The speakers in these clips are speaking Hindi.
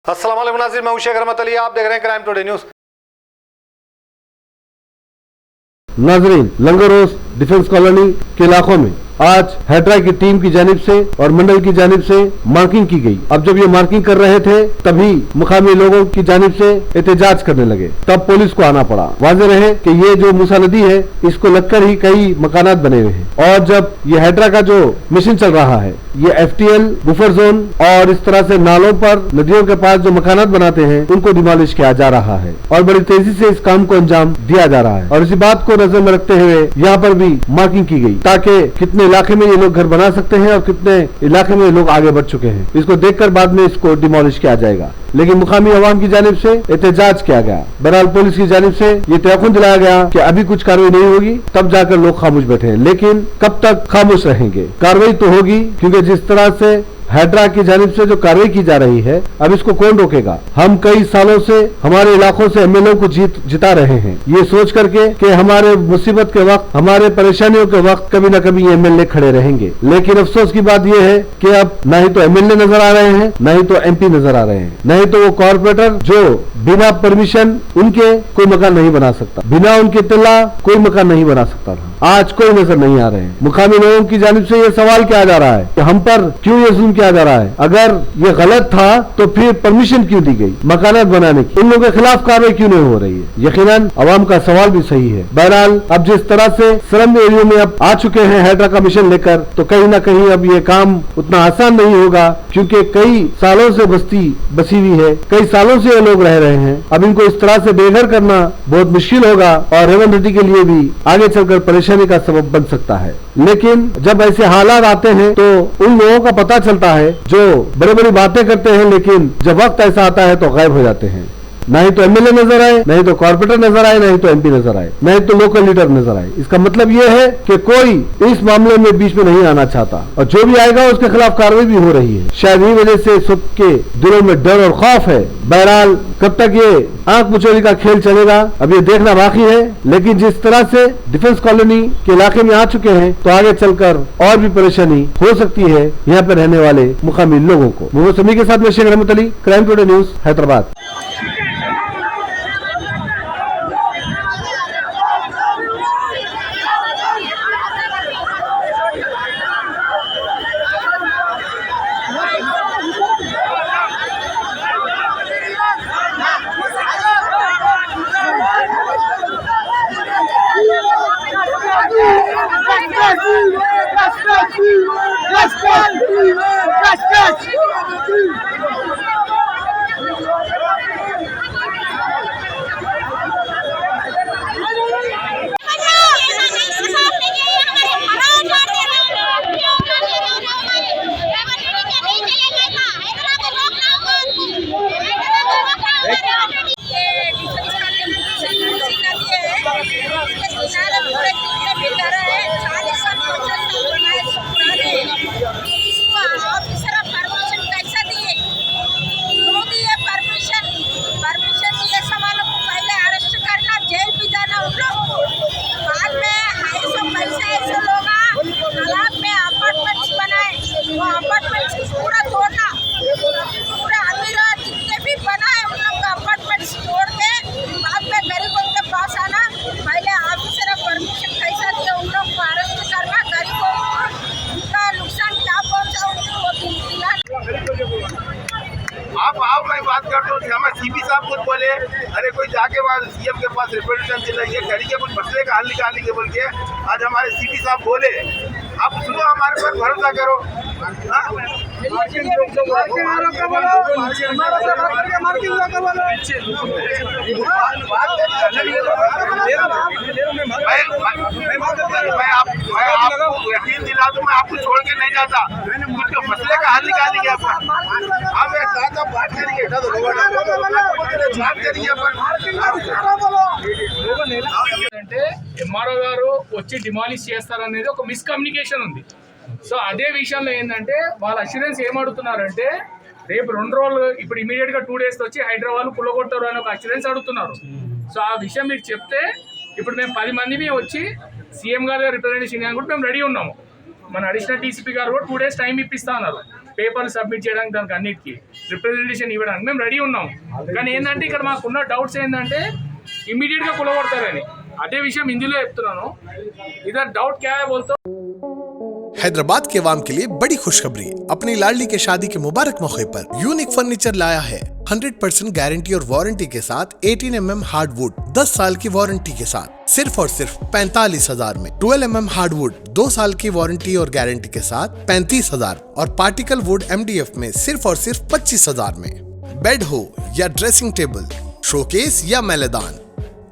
अस्सलाम वालेकुम नाज़रीन, मैं हूं शेख रहमत अली। आप देख रहे हैं क्राइम टुडे न्यूज़। नाजरीन, लंगरोस डिफेंस कॉलोनी के इलाकों में आज हेड्रा की टीम की जानिब से और मंडल की जानिब से मार्किंग की गई। अब जब ये मार्किंग कर रहे थे तभी मुकामी लोगों की जानिब से एहतजाज करने लगे, तब पुलिस को आना पड़ा। वाज़ेह रहे कि ये जो मूसा नदी है इसको लगकर ही कई मकानात बने हुए हैं और जब ये हेड्रा का जो मिशन चल रहा है, ये FTL बुफर जोन और इस तरह से नालों पर नदियों के पास जो मकानात बनाते हैं उनको डिमोलिश किया जा रहा है और बड़ी तेजी से इस काम को अंजाम दिया जा रहा है। और इसी बात को नजर में रखते हुए यहाँ पर भी मार्किंग की गई ताकि कितने इलाके में ये लोग घर बना सकते हैं और कितने इलाके में लोग आगे बढ़ चुके हैं, इसको देखकर बाद में इसको डिमोलिश किया जाएगा। लेकिन मुकामी अवाम की जानिब से एहतजाज किया गया। बहरहाल पुलिस की जानिब से ये तयक़ुन दिलाया गया कि अभी कुछ कार्रवाई नहीं होगी, तब जाकर लोग खामोश बैठे हैं। लेकिन कब तक खामोश रहेंगे? कार्रवाई तो होगी, क्योंकि जिस तरह से हेड्रा की जानिब से जो कार्रवाई की जा रही है, अब इसको कौन रोकेगा? हम कई सालों से हमारे इलाकों से MLA को जिता रहे हैं, ये सोच करके कि हमारे मुसीबत के वक्त, हमारे परेशानियों के वक्त कभी न कभी MLA खड़े रहेंगे। लेकिन अफसोस की बात यह है कि अब न ही तो MLA नजर आ रहे हैं, न ही तो MP नजर आ रहे हैं, न ही तो वो कॉर्पोरेटर जो बिना परमिशन उनके कोई मकान नहीं बना सकता, बिना उनके इत्तला कोई मकान नहीं बना सकता था, आज कोई नजर नहीं आ रहे हैं। मुकामी लोगों की जानिब से ये सवाल किया जा रहा है कि हम पर क्यों ये जुल्म किया जा रहा है? अगर ये गलत था तो फिर परमिशन क्यों दी गई मकानात बनाने की? उन लोगों के खिलाफ कार्रवाई क्यों नहीं हो रही है? यकीनन अवाम का सवाल भी सही है। बहरहाल अब जिस तरह से स्लम एरियो में अब आ चुके हैं हेड्रा का मिशन लेकर, तो कहीं ना कहीं अब ये काम उतना आसान नहीं होगा, क्योंकि कई सालों से बस्ती बसी हुई है, कई सालों से ये लोग रह रहे हैं। अब इनको इस तरह से बेघर करना बहुत मुश्किल होगा और रेवंत रेड्डी के लिए भी आगे चलकर परेशानी का सबब बन सकता है। लेकिन जब ऐसे हालात आते हैं तो उन लोगों का पता चलता है जो बड़ी बड़ी बातें करते हैं, लेकिन जब वक्त ऐसा आता है तो गायब हो जाते हैं। नहीं तो MLA नजर आए, नहीं तो कॉर्पोरेटर नजर आए, नहीं तो MP नजर आए, नहीं तो लोकल लीडर नजर आए। इसका मतलब यह है कि कोई इस मामले में बीच में नहीं आना चाहता और जो भी आएगा उसके खिलाफ कार्रवाई भी हो रही है। शायद यही वजह से सबके दिलों में डर और खौफ है। बहरहाल कब तक ये आंख मुचोली का खेल चलेगा अब ये देखना बाकी है। लेकिन जिस तरह से डिफेंस कॉलोनी के इलाके में आ चुके हैं तो आगे चलकर और भी परेशानी हो सकती है यहाँ पर रहने वाले मुकामी लोगों को। मोहम्मद समी के साथ में शेख रहमत Ali, crime today news, Hyderabad. आप मैं बात करता हूँ, हमारे CP साहब खुद बोले अरे कोई जाके वहाँ CM के पास रिप्रेजेंटेशन दिलाइए, करिए कुछ मसले का हल निकालेंगे बोल के। आज हमारे CP साहब बोले, आप सुनो, हमारे पर भरोसा करो। मैं आपको यकीन दिला दूं, मैं आपको छोड़ के नहीं जाता, उसके मसले का हल निकालेंगे अपन। आप मेरे साथ आप बात करिए, बात करिए అంటే MRO గారు వచ్చి డిమాలిష్ చేస్తారనేది ఒక మిస్కమ్యూనికేషన్ ఉంది. సో అదే విషయంలో ఏంటంటే వాళ్ళ అష్యూరెన్స్ ఏమడుగుతున్నారంటే రేపు 2 రోజులు ఇప్పుడు ఇమీడియట్గా 2 days వచ్చి హైదరాబాద్ కులగొట్టారు అని ఒక అష్యూరెన్స్ అడుగుతున్నారు. సో ఆ విషయం మీకు చెప్తే ఇప్పుడు మేము 10 మంది వచ్చి CM గారి రిప్రజెంటేషన్ కూడా మేము రెడీ ఉన్నాము. మన అడిషనల్ DCP గారు కూడా 2 days టైం ఇప్పిస్తా అన్నారు. పేపర్లు సబ్మిట్ చేయడానికి దానికి అన్నిటికీ రిప్రజెంటేషన్ ఇవ్వడానికి మేము రెడీ ఉన్నాం. కానీ ఏంటంటే ఇక్కడ మాకున్న డౌట్స్ ఏంటంటే ఇమీడియట్గా కులగొడతారని. అదే విషయం హిందీలో చెప్తున్నాను. ఇదర్ డౌట్ క్యా హై బోల్తో. हैदराबाद के अवाम के लिए बड़ी खुशखबरी। अपनी लाडली के शादी के मुबारक मौके पर यूनिक फर्नीचर लाया है 100% गारंटी और वारंटी के साथ 18 mm हार्डवुड 10 साल की वारंटी के साथ सिर्फ और सिर्फ 45,000 में। 12 mm हार्डवुड 2 साल की वारंटी और गारंटी के साथ 35,000 और पार्टिकल वुड MDF में सिर्फ और सिर्फ 25,000 में। बेड हो या ड्रेसिंग टेबल, शोकेस या मैलेदान,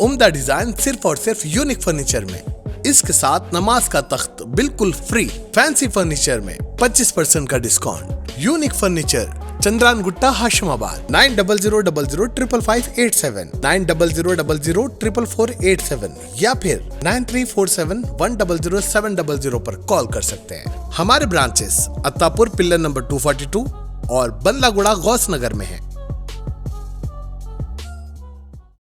उम्दा डिजाइन सिर्फ और सिर्फ यूनिक फर्नीचर में। इसके साथ नमाज का तख्त बिल्कुल फ्री। फैंसी फर्नीचर में 25% का discount. Unique furniture, Chandrayan Gutta, Hashimabad. 9000555587 9000004487 या फिर 9347100700 पर कॉल कर सकते हैं। हमारे ब्रांचेस अत्तापुर पिल्लर नंबर 242 और बंदलागुड़ा गौस नगर में है।